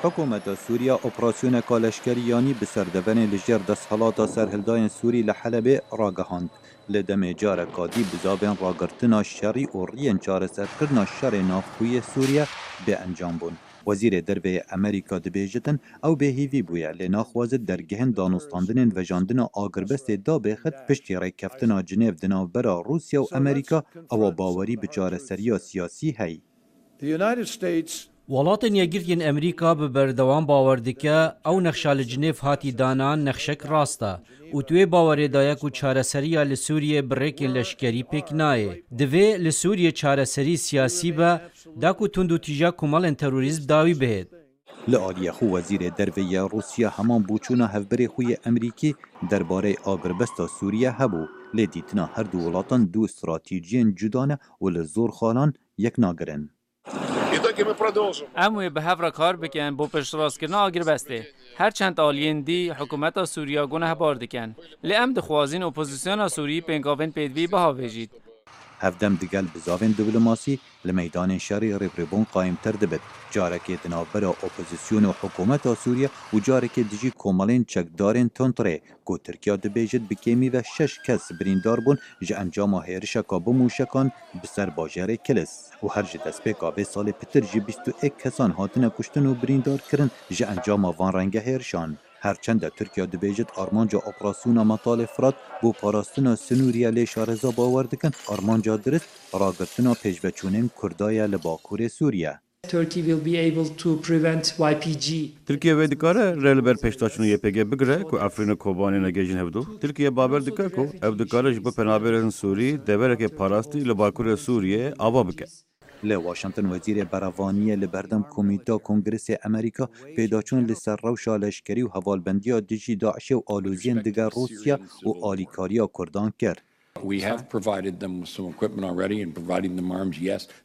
حکومت سوریه اپراسیون کالشکریانی بسردبن لجر دستحالات سرهلداین سوری لحلب راگهاند. لدم جارکادی بزابن راگرتنا شری و رین چار سرکرنا شر نافخوی سوریه به انجام بون. وزیر دربه امریکا دبیجتن او به هیوی بویا لناخوازد درگهن دانستاندن و جاندن آگربست دا بخد پشتی ریکفتنا جنیو دناو برا روسیا و امریکا او باوری بچار سریا سیاسی هی. وڵاتن یەکگرتین ئەمریکا بە بەردەوام باوەڕ دکە ئەو نەخشە لە جنێڤ هاتی دانان نەخشەک ڕاستە و توێ باوەڕێدایەک و چارەسەریە لە سووریێ بڕێکێن لەشکەری پێک نایە دەوێ لە سووریێ چارەسەری سیاسی بە داک و تونند و تیژە کومەڵێن تەروریزم داوی بهێت لآلیه خو وزیر درویه روسیا همان بوچونا هفبری خوی امریکی درباره آگربستا سوریه هبو لیدیتنا هر دو ولاتان دو استراتیجین جدانه و لزور خالان یک ناگرن. اموی به هفر کار بکن با پشتراست کرنا آگر بسته هرچند آلین دی حکومت سوریا گونه بار دکن لام دخوازین اپوزیسیون سوری پنگاون پیدوی بها ویجید هفدم دگل بزاوین دیپلماسی لمیدان شری ریبربون قایم تر دبد جارکی دنابرا اپوزیسیون و حکومت سوریه و جارکی دیجی کومالین چکدارین تونتره کو ترکیه دبیجد بکیمی و 6 کس بریندار بون جه انجام هیرشکا بموشکان بسر باجر کلس و هر جه دسپیکا به سال پتر جه 21 کسان هاتن کشتن و بریندار کرن جه انجام وان رنگ هیرشان. هرچند ترکیه دبیجد آرمانجا اپراسیون مطال فرات بو پاراستنا سنوریه لی شارزا باور دکن آرمانجا درست راگرتنا پیشوچونین کردای لباکور سوریه. Türkiye ve dikare relber peştaşını YPG bigre ku Afrina Kobani negejin hevdu. Türkiye baber dikar ku ev dikare jbe penaberin Suri devereke parasti le Bakur Suriye ava bike. لی واشنگتن وزیر براوانی لبردم کمیته کنگرس امریکا پیداچون لسر روشا لشکری و حوالبندی دیجی داعش و آلوزین دیگر روسیا و آلیکاریا کردان کرد.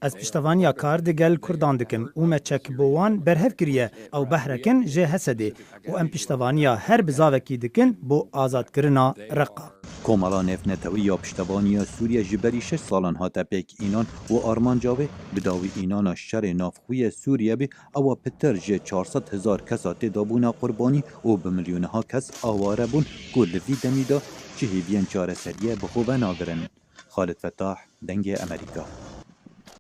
از پشتوانیا کار دگل کردان دکم او مچک بوان برهف کریه او بحرکن جه حسده و ام پشتوانیا هر بزاوکی دکن بو آزاد کرنا رقا. کومالا نفنتوی یا پشتوانیا سوریه جبری 6 سالان هاته پیک اینان و آرمانجاوه بداوی اینان شر نافخوی سوریه بی او پتر جه 400,000 کسات دابونا قربانی و به میلیونها کس آواره بون گلوی دمیدا چه هیوین چاره سریه بخوبه ناگرن. خالد فتاح دنگ امریکا